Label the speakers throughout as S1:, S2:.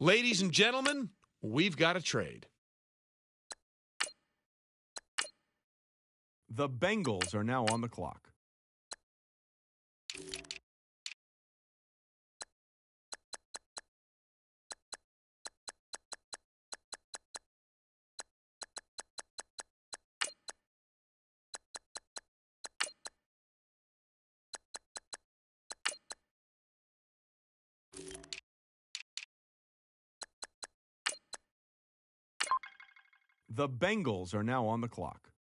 S1: Ladies and gentlemen, we've got a trade.
S2: The Bengals are now on the clock. The Bengals are now on the clock.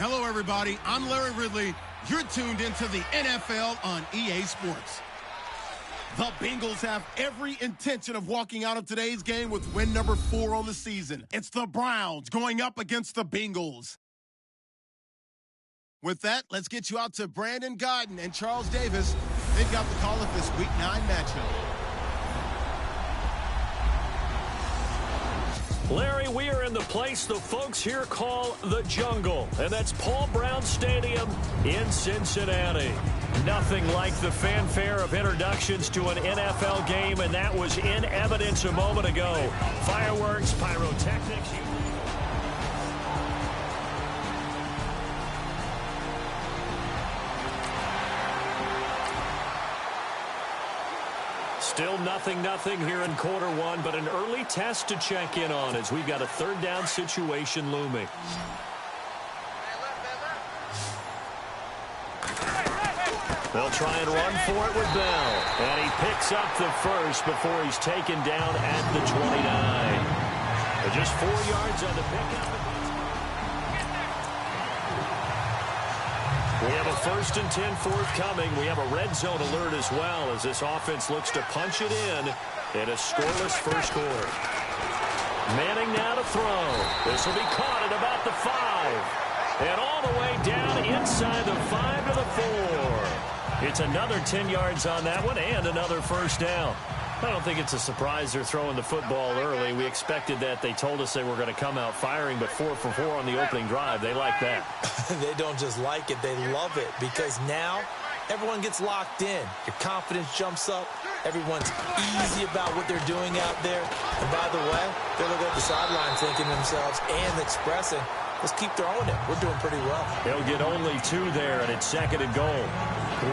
S3: Hello, everybody. I'm Larry Ridley. You're tuned into the NFL on EA Sports. The Bengals have every intention of walking out of today's game with win number 4 on the season. It's the Browns going up against the Bengals. With that, let's get you out to Brandon Godden and Charles Davis. They've got the call of this Week 9 matchup.
S4: Larry, we are in the place the folks here call the Jungle, and that's Paul Brown Stadium in Cincinnati. Nothing like the fanfare of introductions to an NFL game, and that was in evidence a moment ago. Fireworks, pyrotechnics. Still 0-0 here in quarter one, but an early test to check in on as we've got a third down situation looming. They'll try and run for it with Bell. And he picks up the first before he's taken down at the 29. But just 4 yards on the pickup. We have a 1st and 10 forthcoming. We have a red zone alert as well as this offense looks to punch it in a scoreless first quarter. Manning now to throw. This will be caught at about the 5. And all the way down inside the 5 to the 4. It's another 10 yards on that one and another first down. I don't think it's a surprise they're throwing the football early. We expected that. They told us they were going to come out firing, but 4 for 4 on the opening drive. They like that.
S5: They don't just like it, they love it, because now everyone gets locked in. Your confidence jumps up. Everyone's easy about what they're doing out there. And by the way, they're looking at the sideline thinking to themselves and expressing, let's keep throwing it. We're doing pretty well.
S4: They'll get only 2 there, and it's 2nd and goal.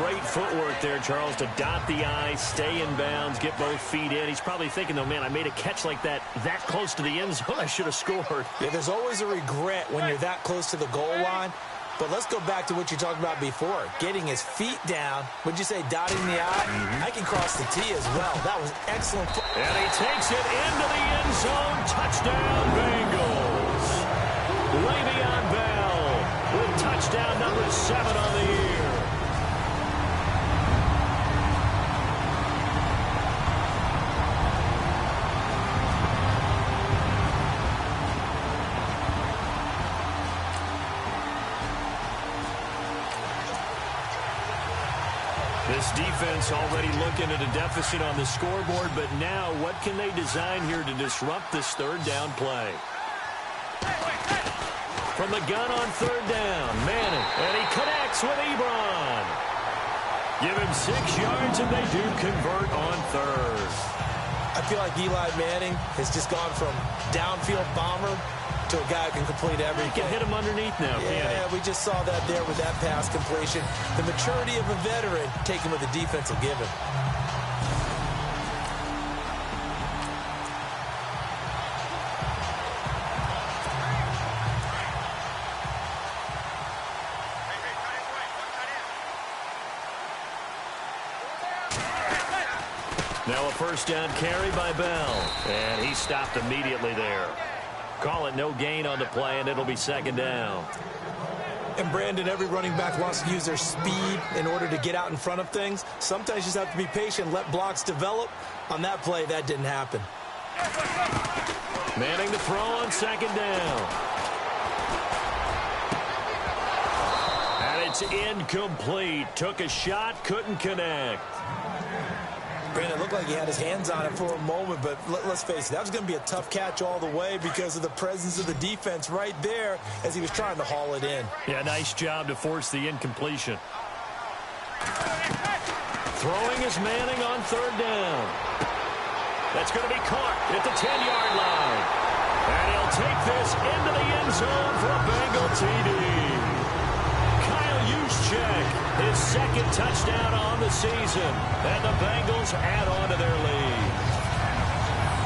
S4: Great footwork there, Charles, to dot the I, stay in bounds, get both feet in. He's probably thinking, though, man, I made a catch like that close to the end zone. I should have scored.
S5: Yeah, there's always a regret when you're that close to the goal line. But let's go back to what you talked about before, getting his feet down. Would you say dotting the I? I can cross the T as well. That was excellent.
S4: And he takes it into the end zone. Touchdown, Bengals. Le'Veon Bell with touchdown number 7 on the year. This defense already looking at a deficit on the scoreboard, but now what can they design here to disrupt this third down play? From the gun on third down, Manning, and he connects with Ebron. Give him 6 yards, and they do convert on third.
S5: I feel like Eli Manning has just gone from downfield bomber to a guy who can complete everything.
S4: He can hit him underneath now, can't he?
S5: Yeah, we just saw that there with that pass completion. The maturity of a veteran taken with the defense will give him.
S4: Now a first down carry by Bell, and he stopped immediately there. Call it no gain on the play, and it'll be 2nd down.
S5: And Brandon, every running back wants to use their speed in order to get out in front of things. Sometimes you just have to be patient, let blocks develop. On that play, that didn't happen.
S4: Manning to throw on 2nd down. And it's incomplete. Took a shot, couldn't connect.
S5: Brandon, it looked like he had his hands on it for a moment, but let's face it, that was going to be a tough catch all the way because of the presence of the defense right there as he was trying to haul it in.
S4: Yeah, nice job to force the incompletion. Throwing is Manning on third down. That's going to be caught at the 10-yard line. And he'll take this into the end zone for a Bengal TD. His 2nd touchdown on the season, and the Bengals add on to their lead.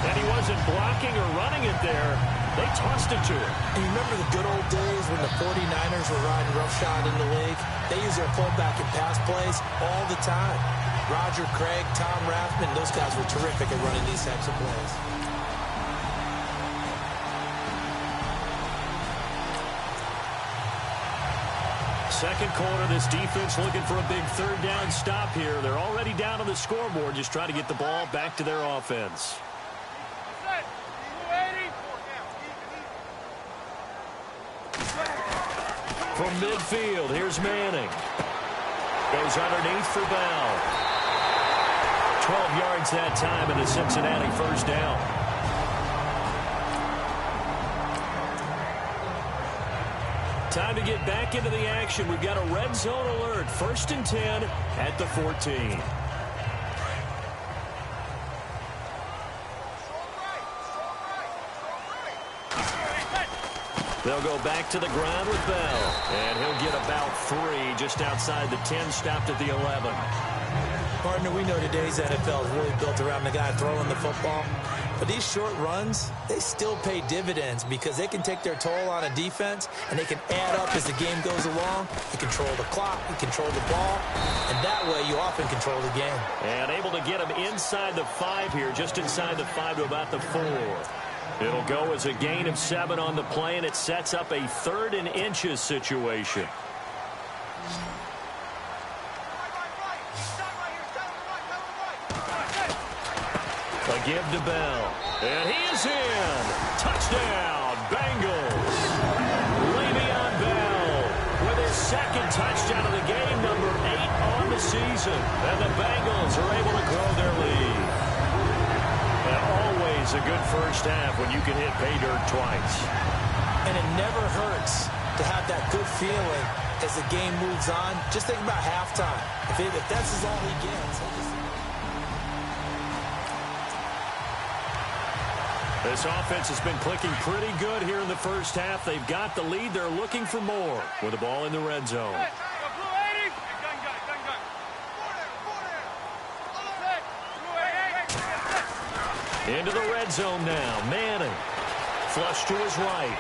S4: And he wasn't blocking or running it there. They tossed it to him.
S5: And you remember the good old days when the 49ers were riding roughshod in the league? They use their fullback in pass plays all the time. Roger Craig, Tom Rathman, those guys were terrific at running these types of plays.
S4: Second quarter, this defense looking for a big third down stop here. They're already down on the scoreboard, just trying to get the ball back to their offense. From midfield, here's Manning. Goes underneath for Bell. 12 yards that time, and a Cincinnati first down. Time to get back into the action. We've got a red zone alert. 1st and 10 at the 14. They'll go back to the ground with Bell. And he'll get about 3 just outside the 10, stopped at the 11.
S5: Partner, we know today's NFL is really built around the guy throwing the football. But these short runs, they still pay dividends because they can take their toll on a defense, and they can add up as the game goes along. You control the clock, you control the ball, and that way you often control the game.
S4: And able to get him inside the 5 here, just inside the 5 to about the 4. It'll go as a gain of 7 on the play, and it sets up a 3rd and inches situation. A give to Bell. And he is in. Touchdown, Bengals. Le'Veon Bell with his 2nd touchdown of the game, number 8 on the season. And the Bengals are able to grow their lead. And always a good first half when you can hit pay dirt twice.
S5: And it never hurts to have that good feeling as the game moves on. Just think about halftime. If that's all he gets.
S4: This offense has been clicking pretty good here in the first half. They've got the lead. They're looking for more with the ball in the red zone. Into the red zone now. Manning. Flush to his right.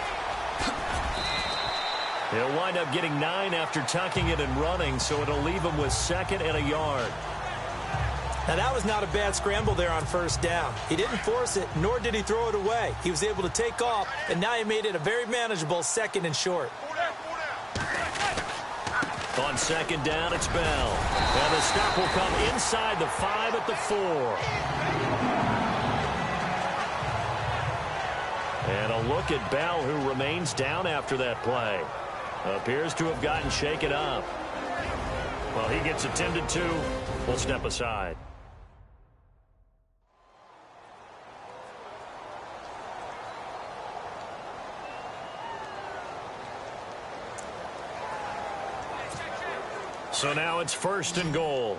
S4: He'll wind up getting 9 after tucking it and running, so it'll leave him with 2nd and a yard.
S5: Now, that was not a bad scramble there on first down. He didn't force it, nor did he throw it away. He was able to take off, and now he made it a very manageable 2nd and short.
S4: On 2nd down, it's Bell. And the stop will come inside the 5 at the 4. And a look at Bell, who remains down after that play. Appears to have gotten shaken up. Well, he gets attended to. We'll step aside. So now it's 1st and goal.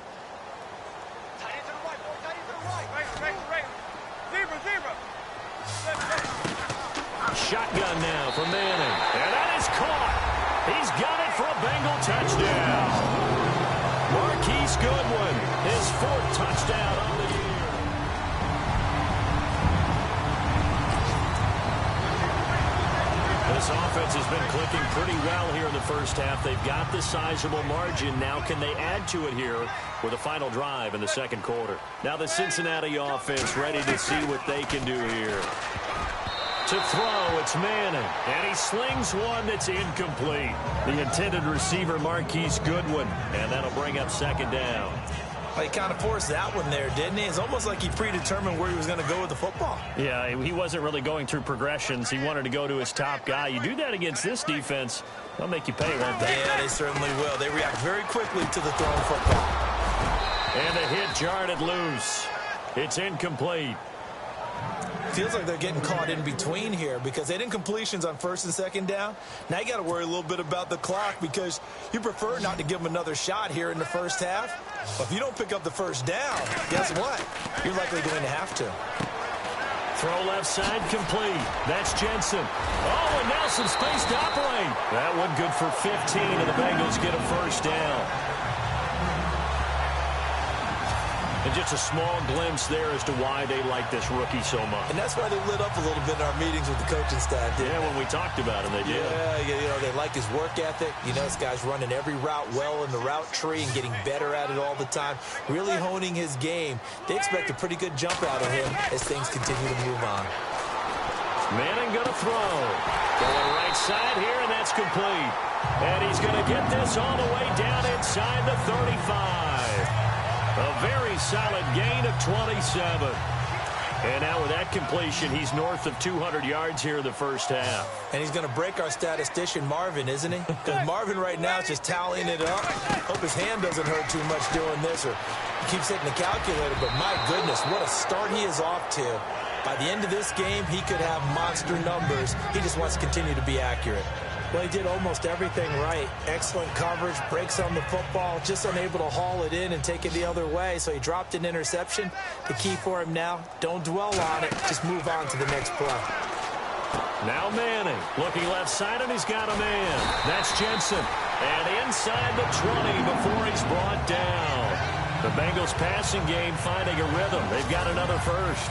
S4: Shotgun now for Manning. And that is caught. He's got it for a Bengal touchdown. Marquise Goodwin, his 4th touchdown on the year. This offense has been clicking pretty well here in the first half. They've got the sizable margin. Now can they add to it here with a final drive in the 2nd quarter? Now the Cincinnati offense ready to see what they can do here. To throw, it's Manning, and he slings one that's incomplete. The intended receiver, Marquise Goodwin, and that'll bring up 2nd down.
S5: Well, he kind of forced that one there, didn't he? It's almost like he predetermined where he was going to go with the football.
S4: Yeah, he wasn't really going through progressions. He wanted to go to his top guy. You do that against this defense, they'll make you pay, won't they?
S5: Yeah, they certainly will. They react very quickly to the thrown football.
S4: And the hit jarred it loose. It's incomplete.
S5: Feels like they're getting caught in between here because they didn't completions on 1st and 2nd down. Now you got to worry a little bit about the clock because you prefer not to give them another shot here in the first half. But if you don't pick up the 1st down, guess what? You're likely going to have to.
S4: Throw left side complete. That's Jensen. Oh, and now some space to operate. That one good for 15, and the Bengals get a 1st down. And just a small glimpse there as to why they like this rookie so much.
S5: And that's why they lit up a little bit in our meetings with the coaching staff, didn't they?
S4: When we talked about him, they did.
S5: Yeah, they like his work ethic. You know, this guy's running every route well in the route tree and getting better at it all the time, really honing his game. They expect a pretty good jump out of him as things continue to move on.
S4: Manning going to throw. Going right side here, and that's complete. And he's going to get this all the way down inside the 35. A very solid gain of 27. And now with that completion, he's north of 200 yards here in the first half.
S5: And he's going to break our statistician, Marvin, isn't he? Because Marvin right now is just tallying it up. Hope his hand doesn't hurt too much doing this, or he keeps hitting the calculator. But my goodness, what a start he is off to. By the end of this game, he could have monster numbers. He just wants to continue to be accurate. Well, he did almost everything right. Excellent coverage, breaks on the football, just unable to haul it in and take it the other way. So he dropped an interception. The key for him now, don't dwell on it. Just move on to the next play.
S4: Now Manning looking left side, and he's got a man. That's Jensen. And inside the 20 before he's brought down. The Bengals passing game finding a rhythm. They've got another first.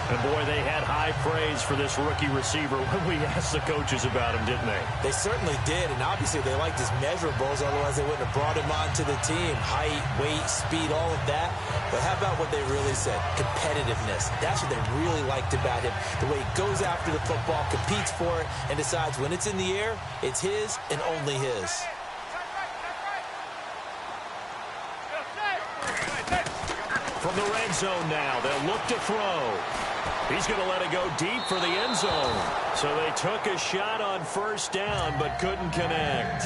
S4: And, boy, they had high praise for this rookie receiver when we asked the coaches about him, didn't they?
S5: They certainly did, and obviously they liked his measurables, otherwise they wouldn't have brought him onto the team. Height, weight, speed, all of that. But how about what they really said? Competitiveness. That's what they really liked about him. The way he goes after the football, competes for it, and decides when it's in the air, it's his and only his.
S4: From the red zone now, they'll look to throw. He's going to let it go deep for the end zone. So they took a shot on first down but couldn't connect.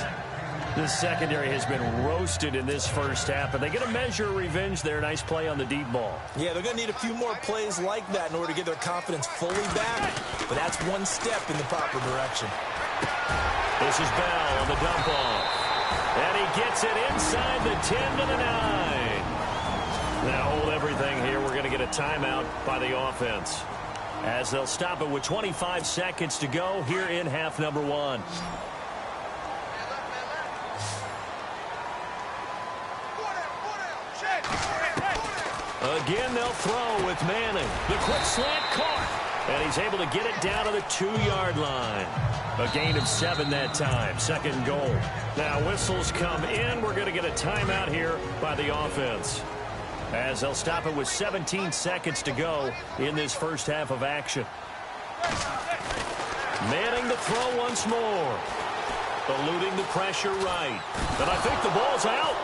S4: The secondary has been roasted in this first half, but they get a measure of revenge there. Nice play on the deep ball.
S5: Yeah, they're going to need a few more plays like that in order to get their confidence fully back, but that's one step in the proper direction.
S4: This is Bell on the dump off. And he gets it inside the 10 to the 9. Now hold everything here. We're going to get a timeout by the offense, as they'll stop it with 25 seconds to go here in half number 1. Again, they'll throw with Manning. The quick slant caught, and he's able to get it down to the 2-yard line. A gain of 7 that time. Second and goal. Now whistles come in. We're going to get a timeout here by the offense, as they'll stop it with 17 seconds to go in this first half of action. Manning to throw once more. Eluding the pressure right. And I think the ball's out.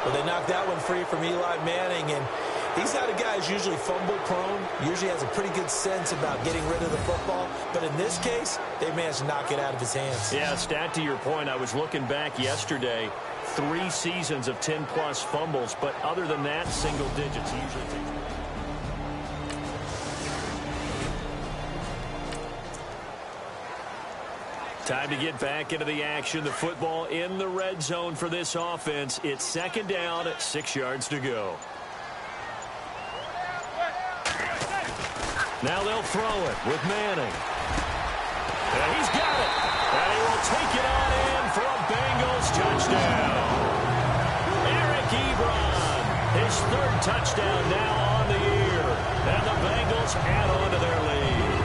S5: Well, they knocked that one free from Eli Manning, and he's not a guy who's usually fumble-prone, usually has a pretty good sense about getting rid of the football. But in this case, they managed to knock it out of his hands.
S4: Yeah, stat to your point, I was looking back yesterday, 3 seasons of 10-plus fumbles, but other than that, single digits. He usually takes. Time to get back into the action. The football in the red zone for this offense. It's second down, 6 yards to go. Now they'll throw it with Manning. And he's got it. And he will take it on in for a Bengals touchdown. Eric Ebron, his 3rd touchdown now on the year. And the Bengals add on to their lead.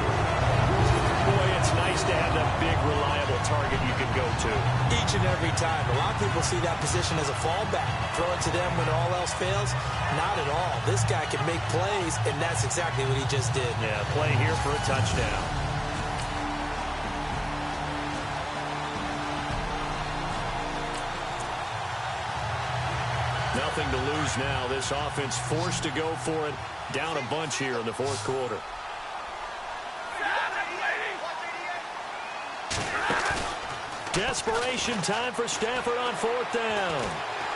S4: Boy, it's nice to have that big, reliable target you can go to.
S5: Each and every time. A lot of people see that position as a fallback. Throw it to them when all else fails. Not at all. This guy can make plays, and that's exactly what he just did.
S4: Yeah, play here for a touchdown. Nothing to lose now. This offense forced to go for it. Down a bunch here in the 4th quarter. Desperation time for Stafford on 4th down.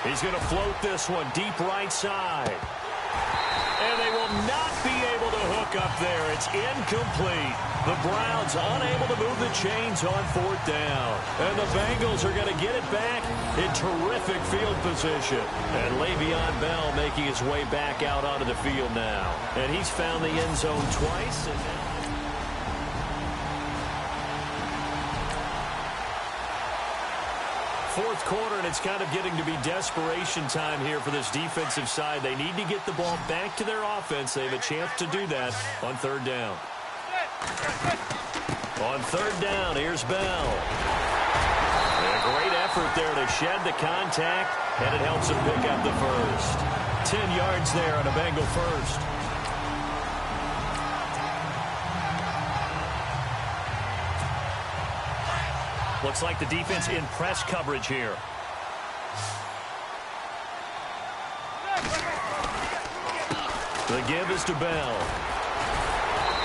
S4: He's going to float this one deep right side. And they will not be able to hook up there. It's incomplete. The Browns unable to move the chains on 4th down. And the Bengals are going to get it back in terrific field position. And Le'Veon Bell making his way back out onto the field now. And he's found the end zone twice. And now 4th quarter, and it's kind of getting to be desperation time here for this defensive side. They need to get the ball back to their offense. They have a chance to do that on 3rd down. On 3rd down, here's Bell. And a great effort there to shed the contact, and it helps him pick up the first. 10 yards there on a Bengal first. Looks like the defense in press coverage here. The give is to Bell.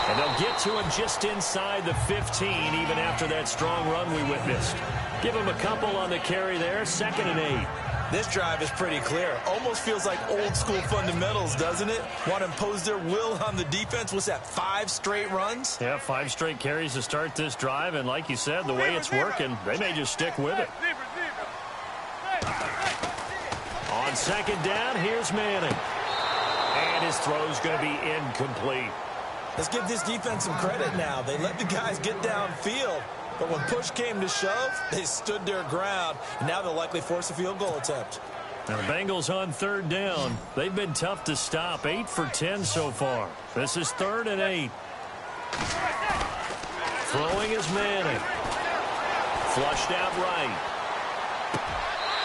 S4: And they'll get to him just inside the 15, even after that strong run we witnessed. Give him a couple on the carry there, 2nd and 8.
S5: This drive is pretty clear. Almost feels like old school fundamentals, doesn't it? Want to impose their will on the defense. What's that, 5 straight runs?
S4: Yeah, 5 straight carries to start this drive. And like you said, the way it's working, they may just stick with it. On 2nd down, here's Manning. And his throw's going to be incomplete.
S5: Let's give this defense some credit now. They let the guys get downfield, but when push came to shove, they stood their ground, and now they'll likely force a field goal attempt.
S4: Now the Bengals on third down. They've been tough to stop. 8 for 10 so far. This is 3rd and 8. Throwing is Manning. Flushed out right.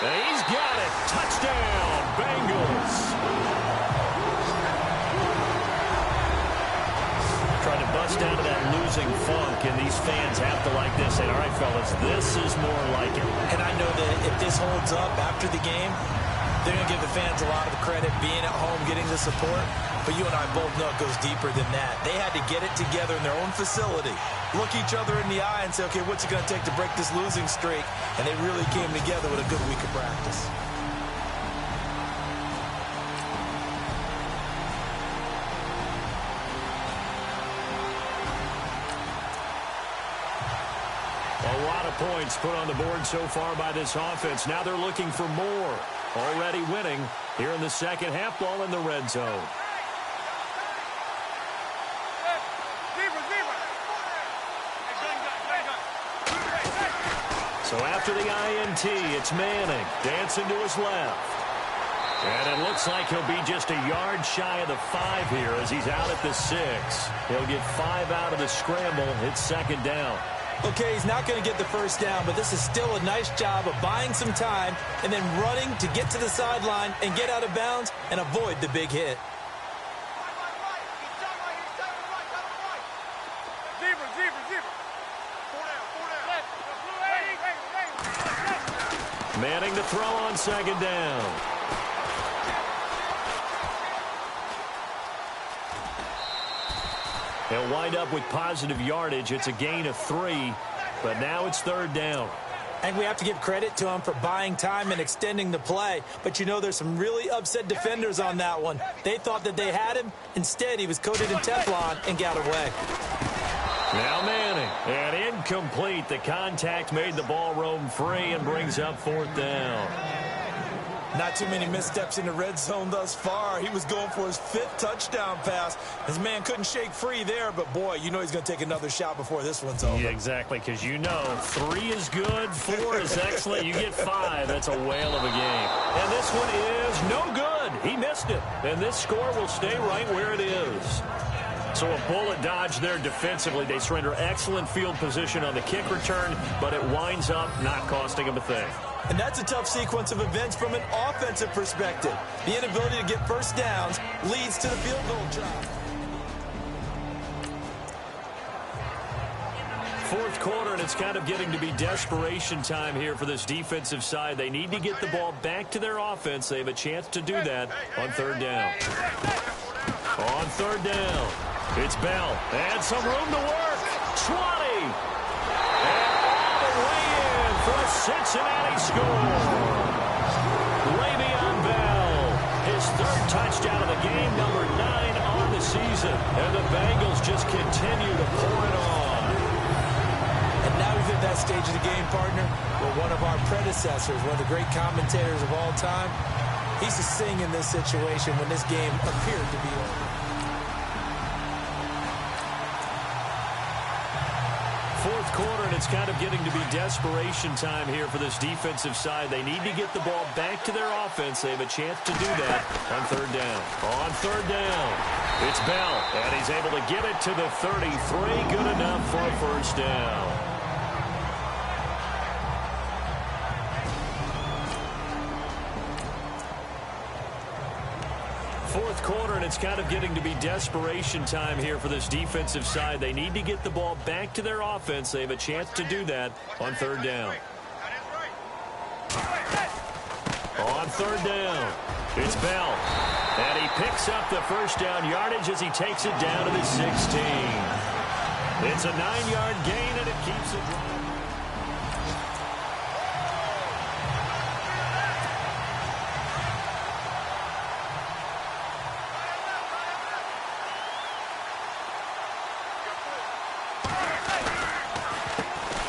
S4: And he's got it. Touchdown, Bengals. Trying to bust out of that losing funk, and these fans have to like this. And all right, fellas, this is more like it.
S5: And I know that if this holds up after the game, they're going to give the fans a lot of the credit being at home, getting the support. But you and I both know it goes deeper than that. They had to get it together in their own facility, look each other in the eye and say, okay, what's it going to take to break this losing streak? And they really came together with a good week of practice.
S4: A lot of points put on the board so far by this offense. Now they're looking for more. Already winning here in the second half. Ball in the red zone. So after the INT, it's Manning dancing to his left. And it looks like he'll be just a yard shy of the 5 here as he's out at the 6. He'll get 5 out of the scramble. It's second down.
S5: Okay, he's not going to get the first down, but this is still a nice job of buying some time and then running to get to the sideline and get out of bounds and avoid the big hit.
S4: Manning to throw on second down. He'll wind up with positive yardage. It's a gain of 3, but now it's third down.
S5: And we have to give credit to him for buying time and extending the play. But, you know, there's some really upset defenders on that one. They thought that they had him. Instead, he was coated in Teflon and got away.
S4: Now Manning, and incomplete. The contact made the ball roam free and brings up fourth down.
S5: Not too many missteps in the red zone thus far. He was going for his 5th touchdown pass. His man couldn't shake free there, but boy, you know he's going to take another shot before this one's over.
S4: Yeah, exactly, because you know 3 is good, 4 is excellent. You get 5. That's a whale of a game. And this one is no good. He missed it. And this score will stay right where it is. So a bullet dodge there defensively. They surrender excellent field position on the kick return, but it winds up not costing them a thing.
S5: And that's a tough sequence of events from an offensive perspective. The inability to get first downs leads to the field goal drop.
S4: Fourth quarter, and it's kind of getting to be desperation time here for this defensive side. They need to get the ball back to their offense. They have a chance to do that on third down. On third down, it's Bell. And some room to work. 20. And all the way in for a Cincinnati score. Le'Veon Bell, his 3rd touchdown of the game, number 9 on the season. And the Bengals just continue to pour it on.
S5: And now we've hit that stage of the game, partner, where one of our predecessors, one of the great commentators of all time, he used to sing in this situation when this game appeared to be over.
S4: Fourth quarter, and it's kind of getting to be desperation time here for this defensive side. They need to get the ball back to their offense. They have a chance to do that on third down. On third down, it's Bell, and he's able to get it to the 33. Good enough for a first down. Fourth quarter, and it's kind of getting to be desperation time here for this defensive side. They need to get the ball back to their offense. They have a chance to do that on third down. On third down, it's Bell. And he picks up the first down yardage as he takes it down to the 16. It's a 9-yard gain, and it keeps it running.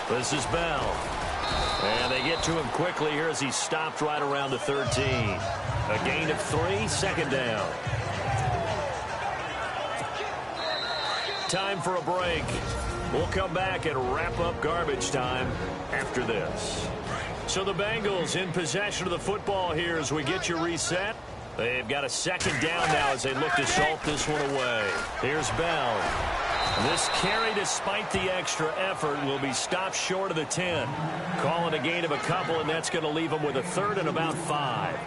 S4: This is Bell. And they get to him quickly here as he stopped right around the 13. A gain of 3, second down. Time for a break. We'll come back and wrap up garbage time after this. So the Bengals in possession of the football here as we get you reset. They've got a second down now as they look to salt this one away. Here's Bell. This carry, despite the extra effort, will be stopped short of the 10. Calling a gain of a couple, and that's going to leave them with a third and about 5.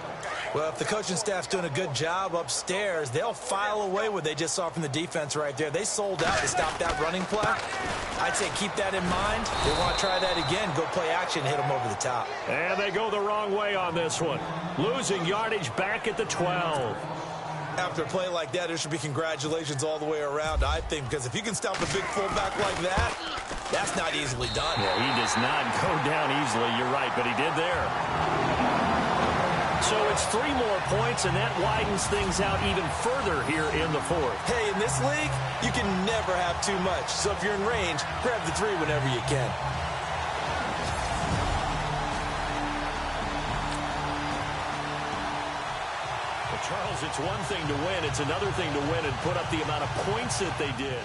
S5: Well, if the coaching staff's doing a good job upstairs, they'll file away what they just saw from the defense right there. They sold out to stop that running play. I'd say keep that in mind. They want to try that again, go play action, hit them over the top.
S4: And they go the wrong way on this one. Losing yardage back at the 12.
S5: After a play like that, there should be congratulations all the way around, I think, because if you can stop a big fullback like that, that's not easily done.
S4: Yeah, he does not go down easily, you're right, but he did there. So it's 3 more points, and that widens things out even further here in the 4th.
S5: Hey, in this league, you can never have too much. So if you're in range, grab the 3 whenever you can.
S4: Well, Charles, it's one thing to win. It's another thing to win and put up the amount of points that they did.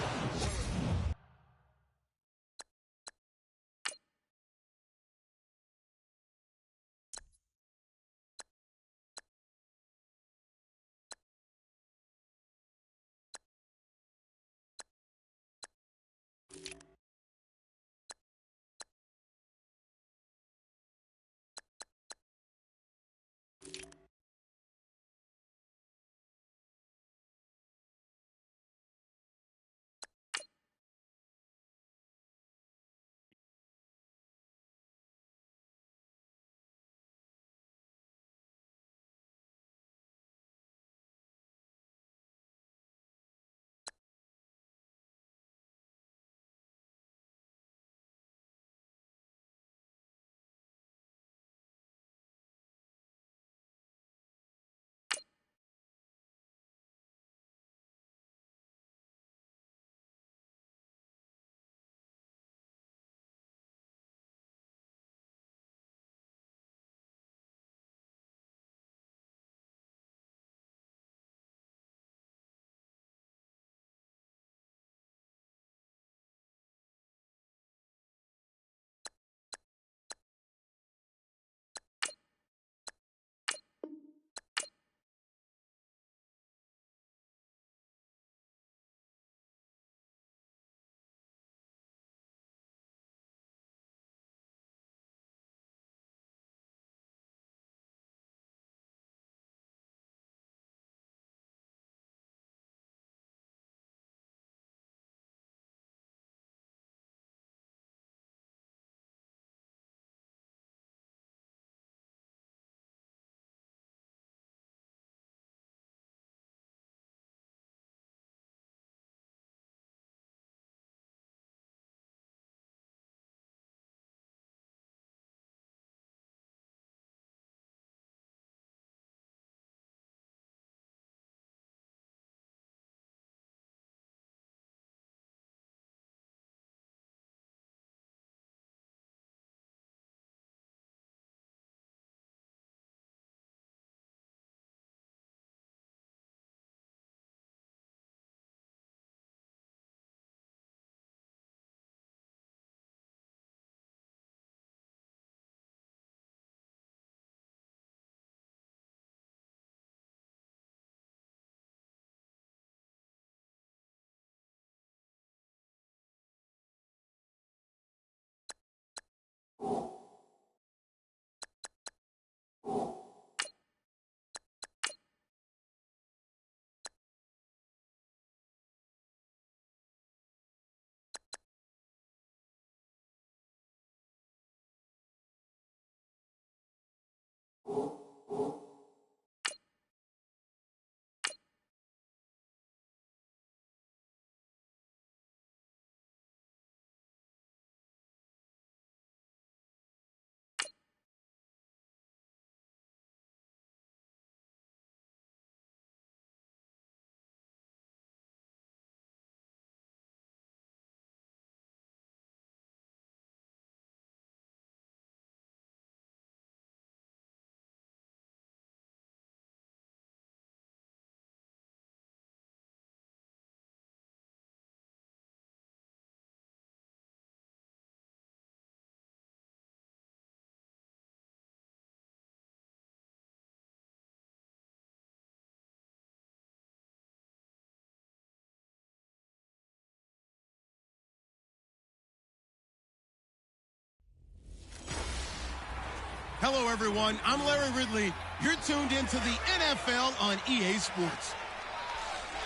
S3: Hello, everyone. I'm Larry Ridley. You're tuned into the NFL on EA Sports.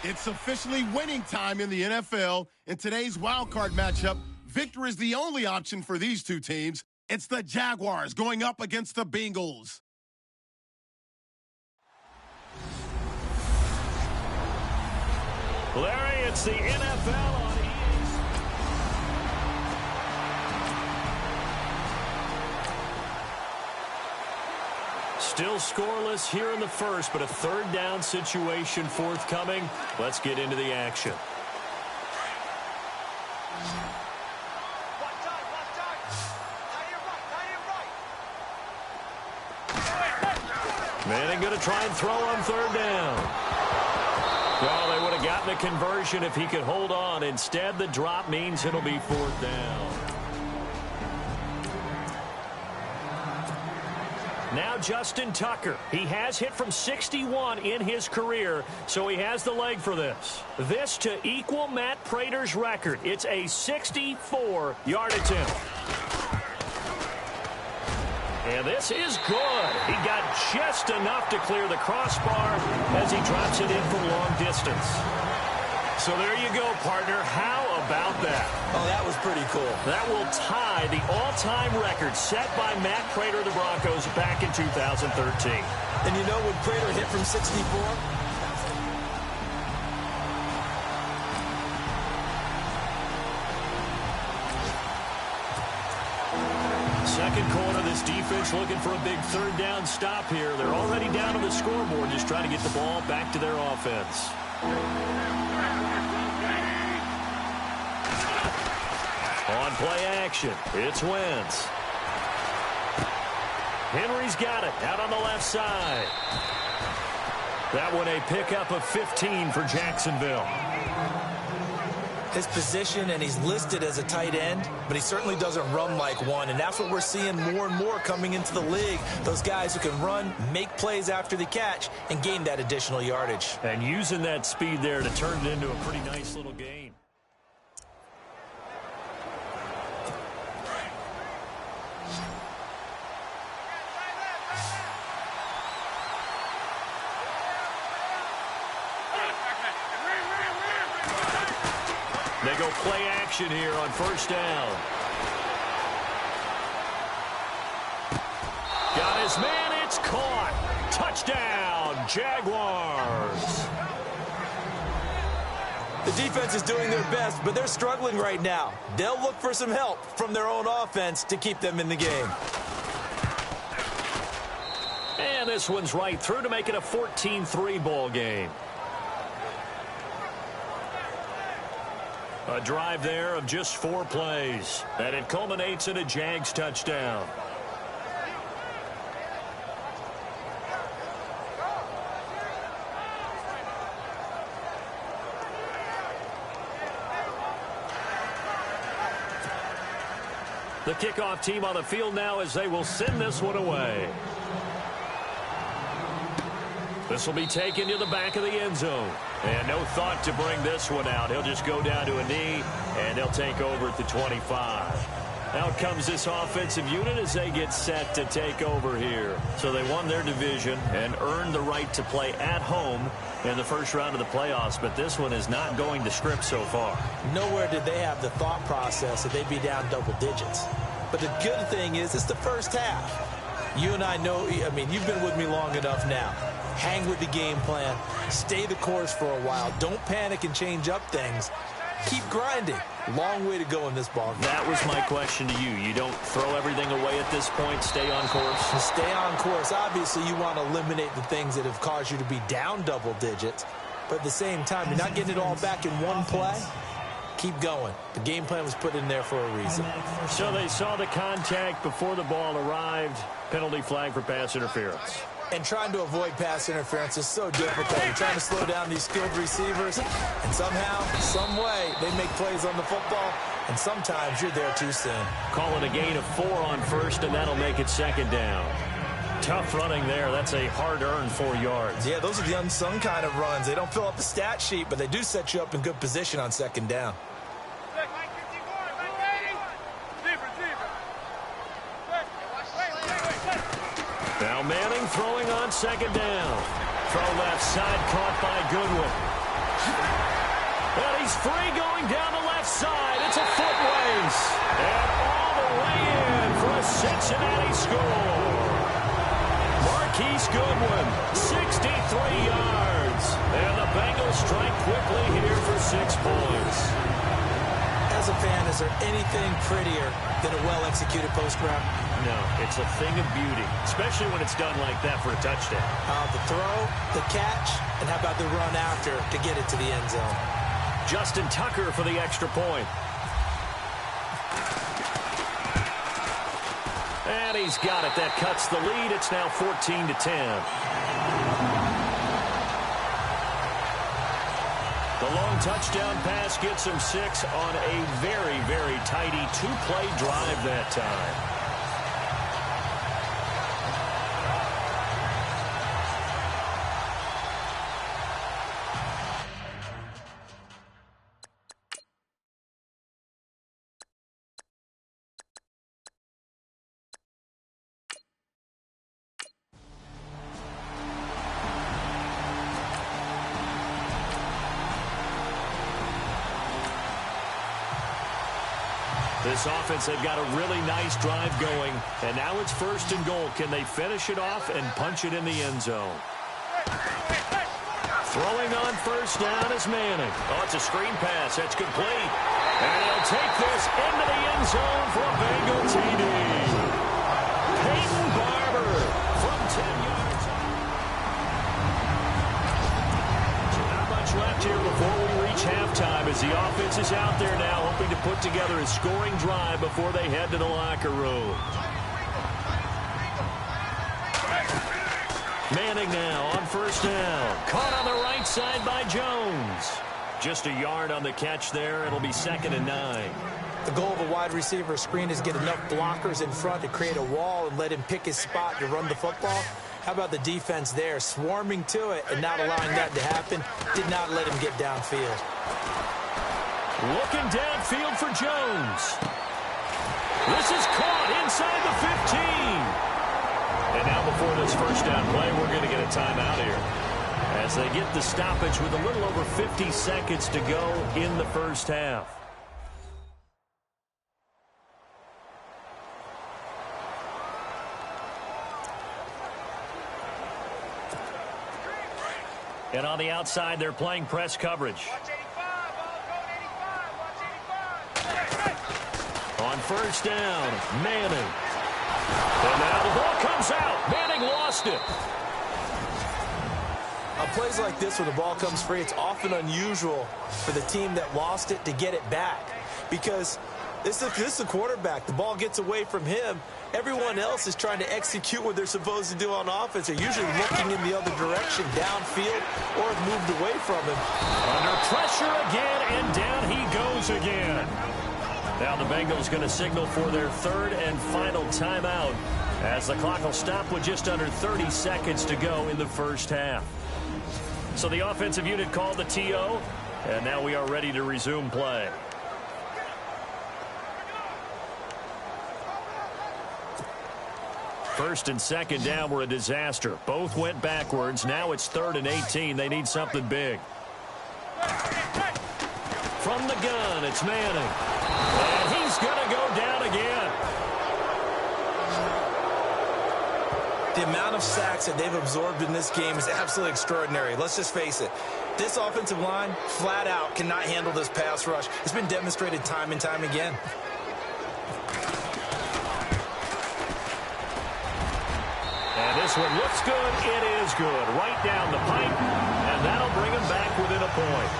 S3: It's officially winning time in the NFL. In today's wildcard matchup, victory is the only option for these two teams. It's the Jaguars going up against the Bengals.
S4: Larry, it's the NFL on EA. Still scoreless here in the first, but a third down situation forthcoming. Let's get into the action. Manning going to try and throw on third down. Well, they would have gotten a conversion if he could hold on. Instead, the drop means it'll be fourth down. Now Justin Tucker. He has hit from 61 in his career, so he has the leg for this. This to equal Matt Prater's record. It's a 64-yard attempt. And this is good. He got just enough to clear the crossbar as he drops it in for long distance. So there you go, partner. How about that?
S5: Oh, that was pretty cool.
S4: That will tie the all-time record set by Matt Prater of the Broncos back in 2013.
S5: And you know when Prater hit from 64?
S4: Second quarter, this defense looking for a big third down stop here. They're already down on the scoreboard, just trying to get the ball back to their offense. On play action, it's Wentz. Henry's got it out on the left side. That one a pickup of 15 for Jacksonville.
S5: His position, and he's listed as a tight end, but he certainly doesn't run like one, and that's what we're seeing more and more coming into the league. Those guys who can run, make plays after the catch, and gain that additional yardage.
S4: And using that speed there to turn it into a pretty nice little gain. They go play action here on first down. Got his man, it's caught. Touchdown, Jaguars.
S5: The defense is doing their best, but they're struggling right now. They'll look for some help from their own offense to keep them in the game.
S4: And this one's right through to make it a 14-3 ball game. A drive there of just 4 plays, and it culminates in a Jags touchdown. The kickoff team on the field now as they will send this one away. This will be taken to the back of the end zone. And no thought to bring this one out. He'll just go down to a knee, and they'll take over at the 25. Out comes this offensive unit as they get set to take over here. So they won their division and earned the right to play at home in the first round of the playoffs. But this one is not going to script so far.
S5: Nowhere did they have the thought process that they'd be down double digits. But the good thing is it's the first half. You and I know, I mean, you've been with me long enough now. Hang with the game plan. Stay the course for a while. Don't panic and change up things. Keep grinding. Long way to go in this ball game.
S4: That was my question to you. You don't throw everything away at this point. Stay on course.
S5: Stay on course. Obviously, you want to eliminate the things that have caused you to be down double digits. But at the same time, you're not getting it all back in one play. Keep going. The game plan was put in there for a reason.
S4: So they saw the contact before the ball arrived. Penalty flag for pass interference.
S5: And trying to avoid pass interference is so difficult. You're trying to slow down these skilled receivers, and somehow, some way, they make plays on the football, and sometimes you're there too soon.
S4: Call it a gain of 4 on first, and that'll make it second down. Tough running there. That's a hard-earned 4 yards.
S5: Yeah, those are the unsung kind of runs. They don't fill up the stat sheet, but they do set you up in good position on second down.
S4: throwing on second down. Throw left side caught by Goodwin. And he's free going down the left side. It's a foot race. And all the way in for a Cincinnati score. Marquise Goodwin, 63 yards. And the Bengals strike quickly here for 6 points.
S5: As a fan, is there anything prettier than a well-executed post route?
S4: No, it's a thing of beauty, especially when it's done like that for a touchdown.
S5: The throw, the catch, and how about the run after to get it to the end zone?
S4: Justin Tucker for the extra point. And he's got it. That cuts the lead. It's now 14-10. The long touchdown pass gets him 6 on a very, very tidy 2-play drive that time. This offense, they've got a really nice drive going, and now it's 1st and goal. Can they finish it off and punch it in the end zone? Throwing on 1st down is Manning. Oh, it's a screen pass. That's complete. And he'll take this into the end zone for a Bengal TD. Peyton Barber from 10 yards. So not much left here before we reach halftime as the offense is out there now hoping to put together a scoring drive before they head to the locker room. Manning now on 1st down. Caught on the right side by Jones. Just a yard on the catch there. It'll be 2nd and 9.
S5: The goal of a wide receiver screen is get enough blockers in front to create a wall and let him pick his spot to run the football. How about the defense there, swarming to it and not allowing that to happen? Did not let him get downfield.
S4: Looking downfield for Jones. This is caught inside the 15. And now before this 1st down play, we're going to get a timeout here as they get the stoppage with a little over 50 seconds to go in the 1st half. And on the outside, they're playing press coverage. On 1st down, Manning. And now the ball comes out. Manning lost it.
S5: On plays like this where the ball comes free, it's often unusual for the team that lost it to get it back. Because this is the quarterback. The ball gets away from him. Everyone else is trying to execute what they're supposed to do on offense. They're usually looking in the other direction, downfield, or have moved away from him.
S4: Under pressure again, and down he goes again. Now the Bengals going to signal for their 3rd and final timeout as the clock will stop with just under 30 seconds to go in the 1st half. So the offensive unit called the TO, and now we are ready to resume play. First and second down were a disaster. Both went backwards. Now it's 3rd and 18. They need something big. From the gun, it's Manning. And he's going to go down again.
S5: The amount of sacks that they've absorbed in this game is absolutely extraordinary. Let's just face it. This offensive line, flat out, cannot handle this pass rush. It's been demonstrated time and time again.
S4: And this one looks good. It is good. Right down the pipe. And that'll bring him back within a point.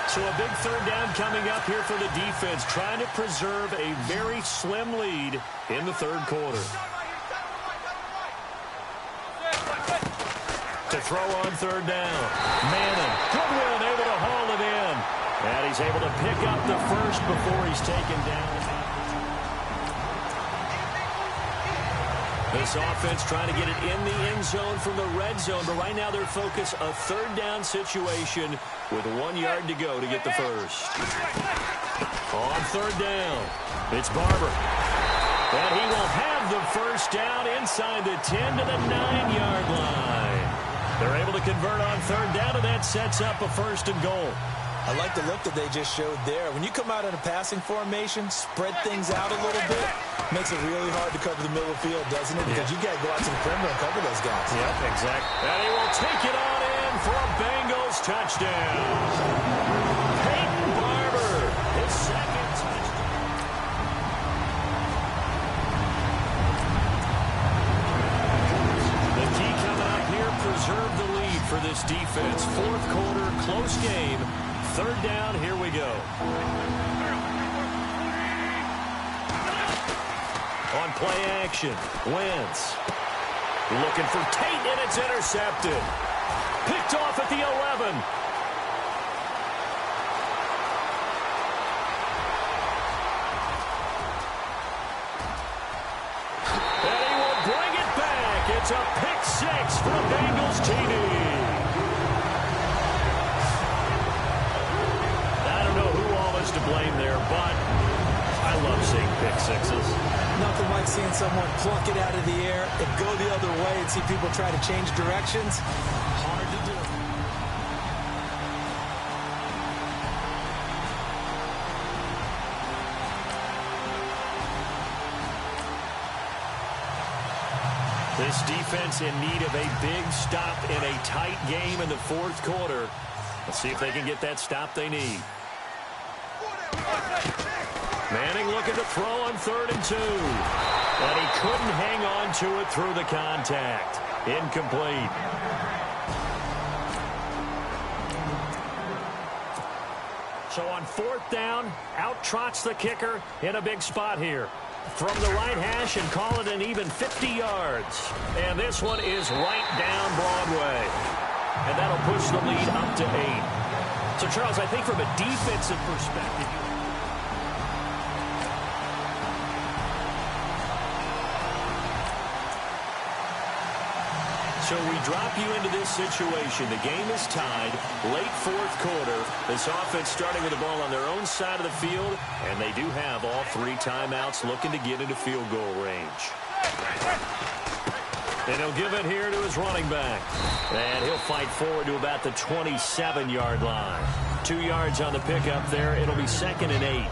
S4: So a big 3rd down coming up here for the defense, trying to preserve a very slim lead in the 3rd quarter. To throw on 3rd down. Manning, Goodwin able to haul it in. And he's able to pick up the first before he's taken down. This offense trying to get it in the end zone from the red zone, but right now their focus, a 3rd down situation with 1 yard to go to get the first. On third down, it's Barber. And he will have the first down inside the 10 to the 9-yard line. They're able to convert on third down, and that sets up a first and goal.
S5: I like the look that they just showed there. When you come out in a passing formation, spread things out a little bit, makes it really hard to cover the middle of the field, doesn't it? Because you got to go out to the perimeter and cover those guys.
S4: Yep, exactly. And he will take it on in for a Bengals touchdown. Peyton Barber, his second touchdown. The key coming up here, preserve the lead for this defense. Fourth quarter, close game. Third down, here we go. On play action, Wentz. Looking for Tate, and it's intercepted. Picked off at the 11. And he will bring it back. It's a pick six for the Bengals TD. To blame there, but I love seeing pick sixes.
S5: Nothing like seeing someone pluck it out of the air and go the other way and see people try to change directions. Hard
S4: to do. This defense in need of a big stop in a tight game in the fourth quarter. Let's see if they can get that stop they need. Manning looking to throw on 3rd and 2. And he couldn't hang on to it through the contact. Incomplete. So on 4th down, out trots the kicker in a big spot here. From the right hash and call it an even 50 yards. And this one is right down Broadway. And that'll push the lead up to 8. So, Charles, I think from a defensive perspective, so we drop you into this situation. The game is tied, late fourth quarter. This offense starting with the ball on their own side of the field, and they do have all 3 timeouts looking to get into field goal range. And he'll give it here to his running back. And he'll fight forward to about the 27-yard line. 2 yards on the pickup there. It'll be 2nd and 8.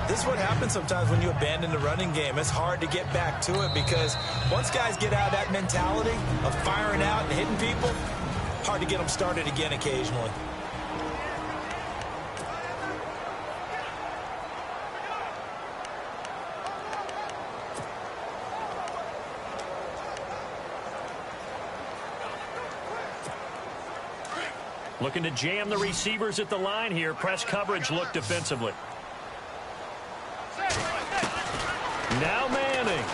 S5: This is what happens sometimes when you abandon the running game. It's hard to get back to it because once guys get out of that mentality of firing out and hitting people, hard to get them started again occasionally.
S4: Looking to jam the receivers at the line here. Press coverage look defensively. Now Manning.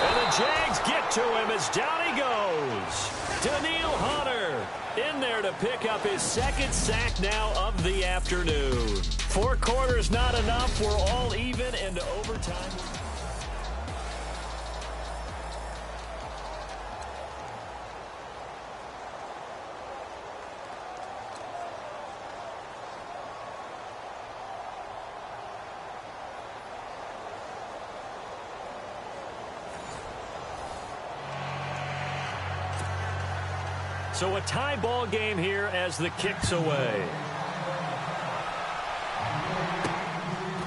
S4: And the Jags get to him as down he goes. Danielle Hunter in there to pick up his 2nd sack now of the afternoon. 4 quarters not enough. We're all even into overtime. So a tie ball game here as the kick's away.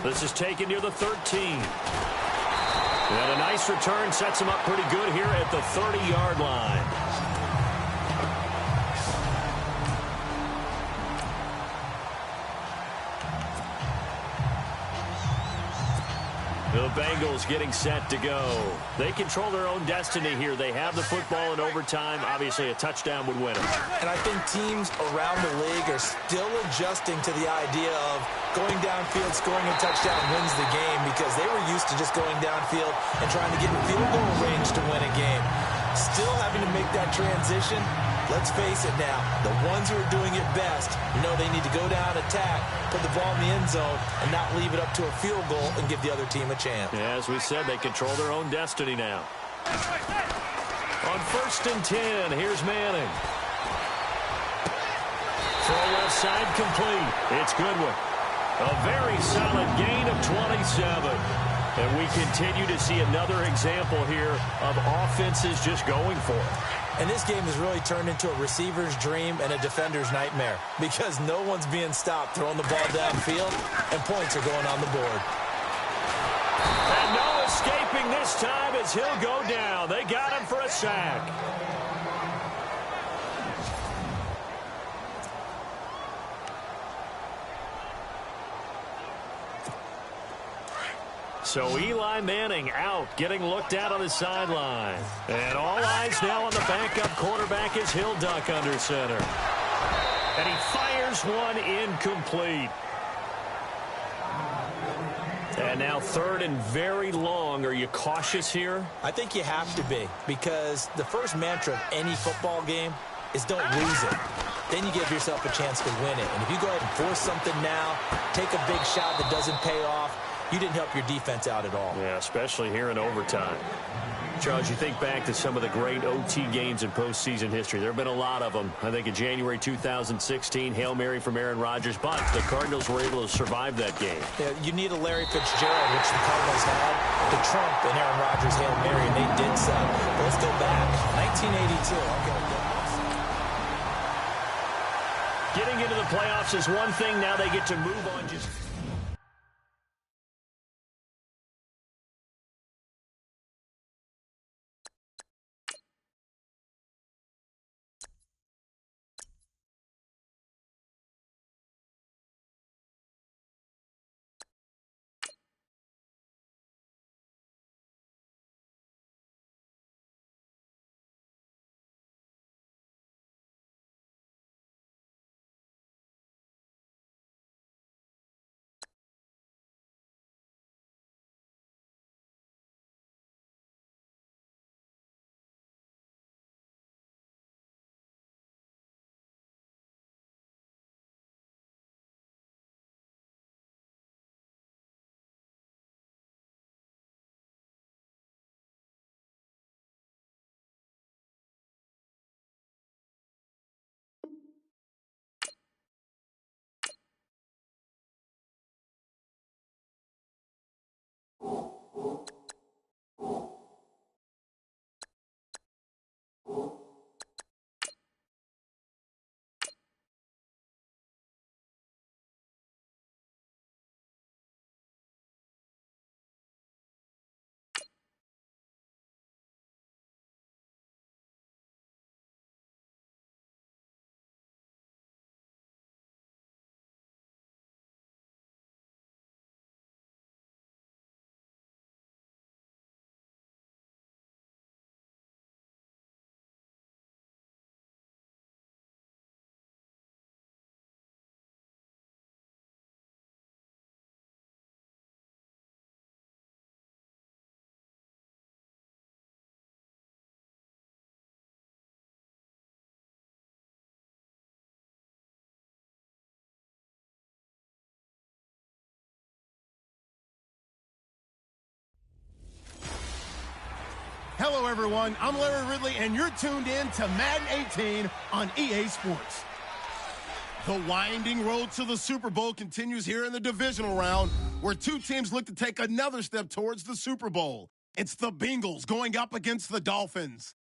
S4: This is taken near the 13. And a nice return sets him up pretty good here at the 30-yard line. The Bengals getting set to go. They control their own destiny here. They have the football in overtime. Obviously, a touchdown would win them.
S5: And I think teams around the league are still adjusting to the idea of going downfield, scoring a touchdown wins the game because they were used to just going downfield and trying to get in field goal range to win a game. Still having to make that transition. Let's face it now, the ones who are doing it best know they need to go down, attack, put the ball in the end zone, and not leave it up to a field goal and give the other team a chance.
S4: Yeah, as we said, they control their own destiny now. On 1st and 10, here's Manning. inside, complete. It's Goodwin. A very solid gain of 27. And we continue to see another example here of offenses just going for it.
S5: And this game has really turned into a receiver's dream and a defender's nightmare because no one's being stopped throwing the ball downfield, and points are going on the board.
S4: And no escaping this time as he'll go down. They got him for a sack. So Eli Manning out, getting looked at on the sideline. And all eyes now on the backup quarterback as he'll duck under center. And he fires one incomplete. And now third and very long. Are you cautious here?
S5: I think you have to be, because the first mantra of any football game is don't lose it. Then you give yourself a chance to win it. And if you go ahead and force something now, take a big shot that doesn't pay off, you didn't help your defense out at all.
S4: Yeah, especially here in overtime. Charles, you think back to some of the great OT games in postseason history. There have been a lot of them. I think in January 2016, Hail Mary from Aaron Rodgers, but the Cardinals were able to survive that game.
S5: Yeah, you need a Larry Fitzgerald, which the Cardinals had, to trump an Aaron Rodgers Hail Mary, and they did so. But let's go back. 1982.
S4: Getting into the playoffs is one thing. Now they get to move on just...
S3: Hello, everyone. I'm Larry Ridley, and you're tuned in to Madden 18 on EA Sports. The winding road to the Super Bowl continues here in the divisional round, where two teams look to take another step towards the Super Bowl. It's the Bengals going up against the Dolphins.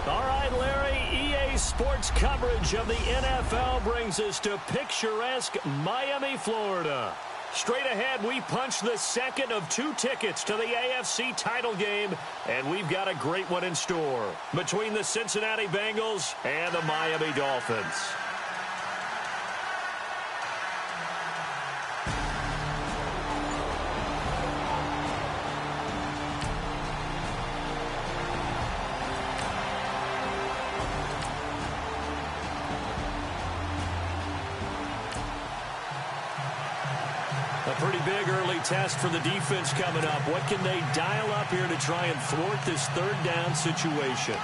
S4: All right, Larry, EA Sports coverage of the NFL brings us to picturesque Miami, Florida. Straight ahead, we punch the second of two tickets to the AFC title game, and we've got a great one in store between the Cincinnati Bengals and the Miami Dolphins. A pretty big early test for the defense coming up. What can they dial up here to try and thwart this third down situation?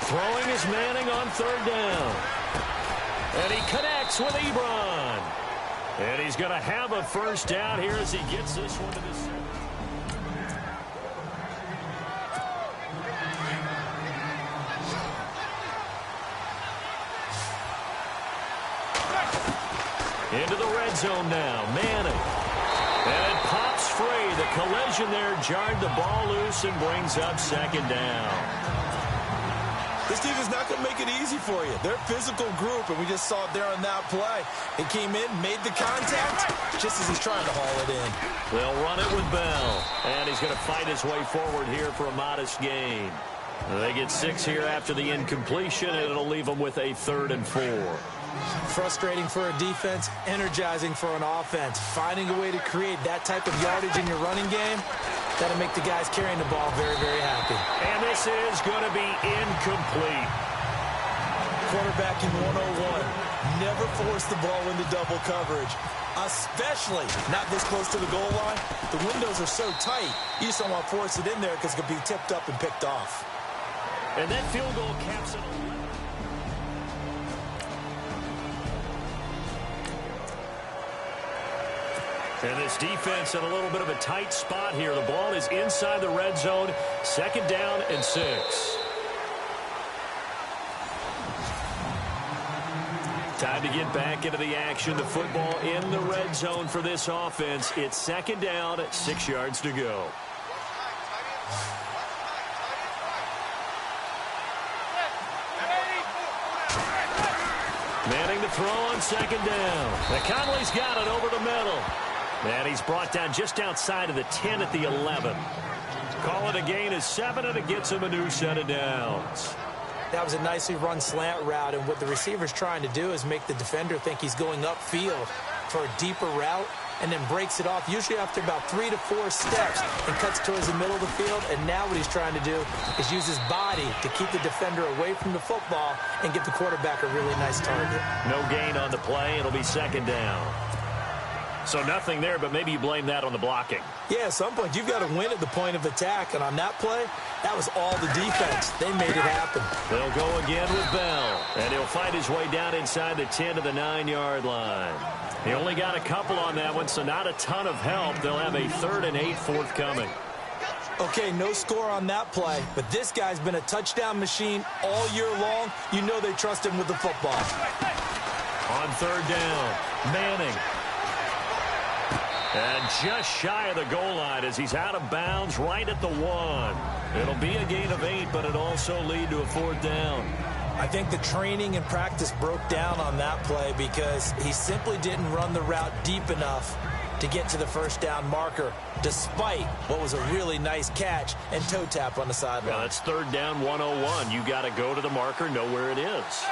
S4: Throwing is Manning on third down. And he connects with Ebron. And he's going to have a first down here as he gets this one to the center. Into the red zone now. Manning. And it pops free. The collision there jarred the ball loose and brings up second down.
S5: This team is not going to make it easy for you. They're a physical group, and we just saw it there on that play. It came in, made the contact, just as he's trying to haul it in.
S4: They'll run it with Bell. And he's going to fight his way forward here for a modest gain. They get 6 here after the incompletion, and it'll leave them with a 3rd and 4.
S5: Frustrating for a defense, energizing for an offense. Finding a way to create that type of yardage in your running game, that'll make the guys carrying the ball very, very happy.
S4: And this is going to be incomplete.
S5: Quarterbacking 101. Never force the ball into double coverage, especially not this close to the goal line. The windows are so tight, you just don't want to force it in there because it could be tipped up and picked off.
S4: And that field goal caps it. And this defense in a little bit of a tight spot here. The ball is inside the red zone. 2nd down and 6. Time to get back into the action. The football in the red zone for this offense. It's 2nd down, 6 yards to go. Manning to throw on 2nd down. Now Conley's got it over the middle. And he's brought down just outside of the 10 at the 11. Call it a gain of 7, and it gets him a new set of downs.
S5: That was a nicely run slant route, and what the receiver's trying to do is make the defender think he's going upfield for a deeper route, and then breaks it off, usually after about 3 to 4 steps, and cuts towards the middle of the field. And now what he's trying to do is use his body to keep the defender away from the football and give the quarterback a really nice target.
S4: No gain on the play. It'll be 2nd down. So nothing there, but maybe you blame that on the blocking.
S5: Yeah, at some point, you've got to win at the point of attack. And on that play, that was all the defense. They made it happen.
S4: They'll go again with Bell. And he'll fight his way down inside the 10 to the 9-yard line. He only got a couple on that one, so not a ton of help. They'll have a 3rd and 8 forthcoming.
S5: Okay, no score on that play, but this guy's been a touchdown machine all year long. You know they trust him with the football.
S4: On 3rd down, Manning. And just shy of the goal line as he's out of bounds right at the 1. It'll be a gain of 8, but it'll also lead to a 4th down.
S5: I think the training and practice broke down on that play because he simply didn't run the route deep enough to get to the 1st down marker, despite what was a really nice catch and toe tap on the sideline.
S4: Well, that's 3rd down 101. You got to go to the marker, know where it is.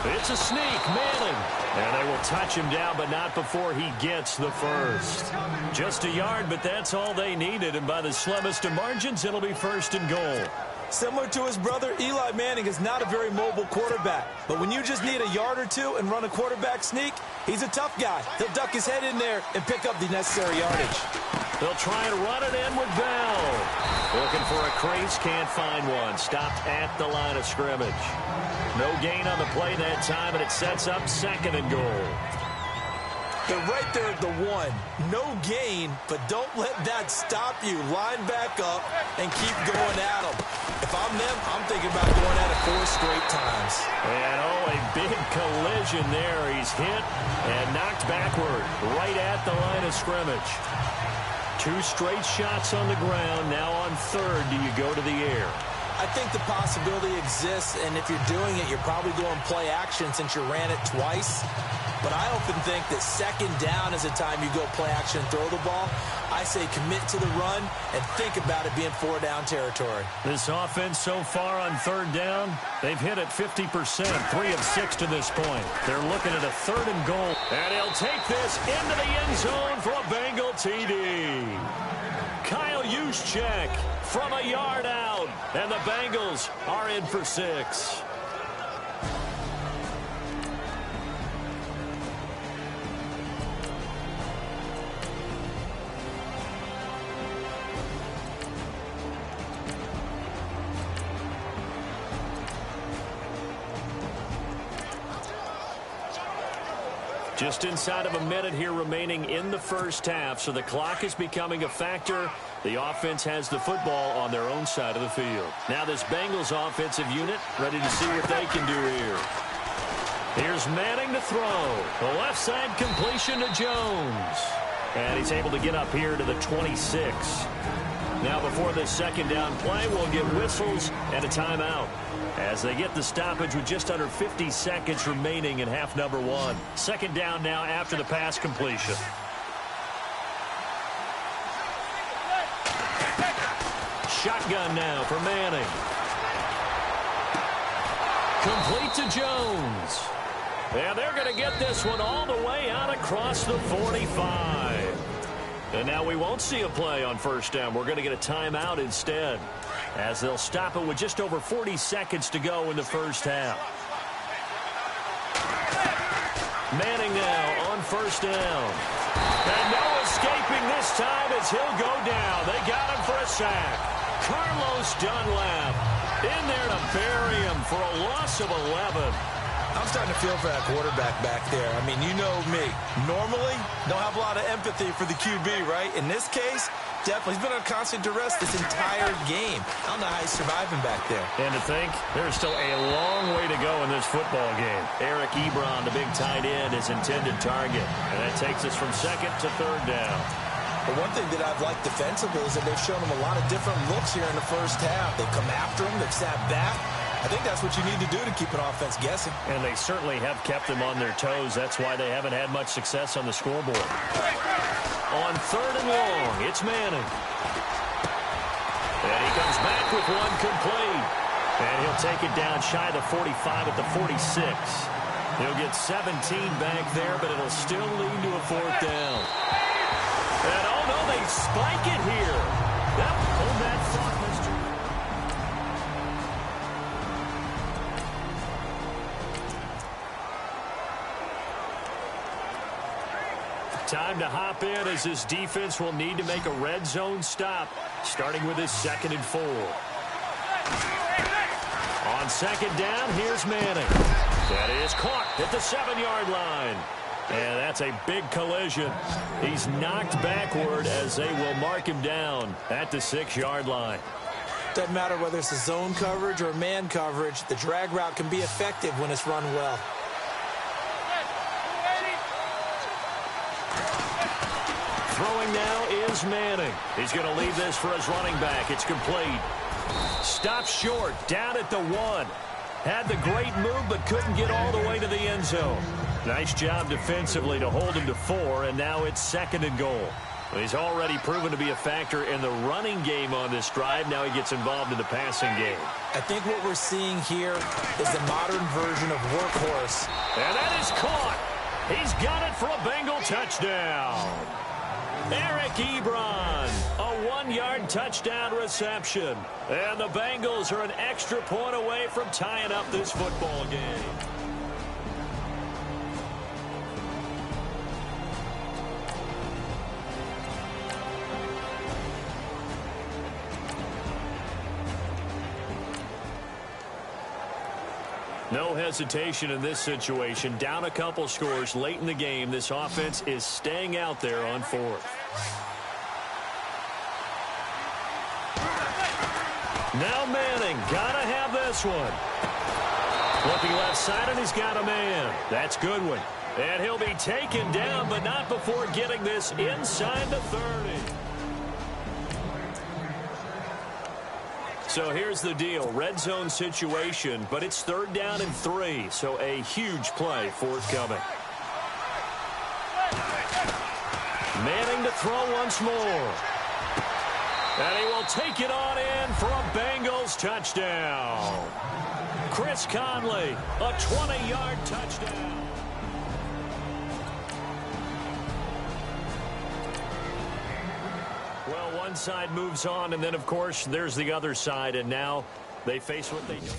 S4: It's a sneak, Manning. And they will touch him down, but not before he gets the 1st. Just a yard, but that's all they needed. And by the slimmest of margins, it'll be 1st and goal.
S5: Similar to his brother, Eli Manning is not a very mobile quarterback. But when you just need a yard or two and run a quarterback sneak, he's a tough guy. He'll duck his head in there and pick up the necessary yardage.
S4: They'll try and run it in with Bell. Looking for a crease, can't find one. Stopped at the line of scrimmage. No gain on the play that time, and it sets up 2nd and goal.
S5: They're right there at the 1. No gain, but don't let that stop you. Line back up and keep going at them. If I'm them, I'm thinking about going at it 4 straight times.
S4: And a big collision there. He's hit and knocked backward right at the line of scrimmage. 2 straight shots on the ground. Now on 3rd, do you go to the air?
S5: I think the possibility exists, and if you're doing it, you're probably going play action since you ran it twice. But I often think that 2nd down is the time you go play action and throw the ball. I say commit to the run and think about it being 4-down territory.
S4: This offense so far on 3rd down, they've hit it 50%, 3 of 6 to this point. They're looking at a 3rd and goal. And he'll take this into the end zone for a Bengal TD. Kyle Juszczyk from a yard out, and the Bengals are in for 6. Just inside of a minute here remaining in the first half, so the clock is becoming a factor. The offense has the football on their own side of the field. Now this Bengals offensive unit ready to see what they can do here. Here's Manning to throw. The left side completion to Jones. And he's able to get up here to the 26. Now before this second down play, we'll get whistles and a timeout as they get the stoppage with just under 50 seconds remaining in half number one. Second down now after the pass completion. Shotgun now for Manning. Complete to Jones. And they're going to get this one all the way out across the 45. And now we won't see a play on first down. We're going to get a timeout instead, as they'll stop it with just over 40 seconds to go in the first half. Manning now on first down. And no escaping this time as he'll go down. They got him for a sack. Carlos Dunlap in there to bury him for a loss of 11.
S5: I'm starting to feel for that quarterback back there. I mean, you know me. Normally, don't have a lot of empathy for the QB, right? In this case, definitely. He's been on constant duress this entire game. I don't know how he's surviving back there.
S4: And to think, there's still a long way to go in this football game. Eric Ebron, the big tight end, is intended target. And that takes us from second to third down.
S5: But one thing that I've liked defensively is that they've shown him a lot of different looks here in the first half. They've come after him. They've sat back. I think that's what you need to do to keep an offense guessing.
S4: And they certainly have kept them on their toes. That's why they haven't had much success on the scoreboard. On third and long, it's Manning. And he comes back with one complete. And he'll take it down shy of the 45 at the 46. He'll get 17 back there, but it'll still lead to a fourth down. And oh no, they spike it here. Yep, hold that thought, Mr. Time to hop in as this defense will need to make a red zone stop, starting with his 2nd and 4. On second down, here's Manning. That is caught at the 7-yard line. And that's a big collision. He's knocked backward as they will mark him down at the 6-yard line.
S5: Doesn't matter whether it's a zone coverage or man coverage, the drag route can be effective when it's run well.
S4: Throwing now is Manning. He's going to leave this for his running back. It's complete. Stopped short, down at the 1. Had the great move, but couldn't get all the way to the end zone. Nice job defensively to hold him to 4, and now it's 2nd and goal. He's already proven to be a factor in the running game on this drive. Now he gets involved in the passing game.
S5: I think what we're seeing here is the modern version of workhorse.
S4: And that is caught. He's got it for a Bengal touchdown. Eric Ebron, a 1-yard touchdown reception. And the Bengals are an extra point away from tying up this football game. No hesitation in this situation. Down a couple scores late in the game. This offense is staying out there on 4th. Now Manning, gotta have this one. Looking left side, and he's got a man. That's Goodwin. And he'll be taken down, but not before getting this inside the 30. So here's the deal. Red zone situation, but it's 3rd down and 3, so a huge play forthcoming. Manning to throw once more. And he will take it on in for a Bengals touchdown. Chris Conley, a 20-yard touchdown. Well, one side moves on, and then, of course, there's the other side, and now they face what they don't.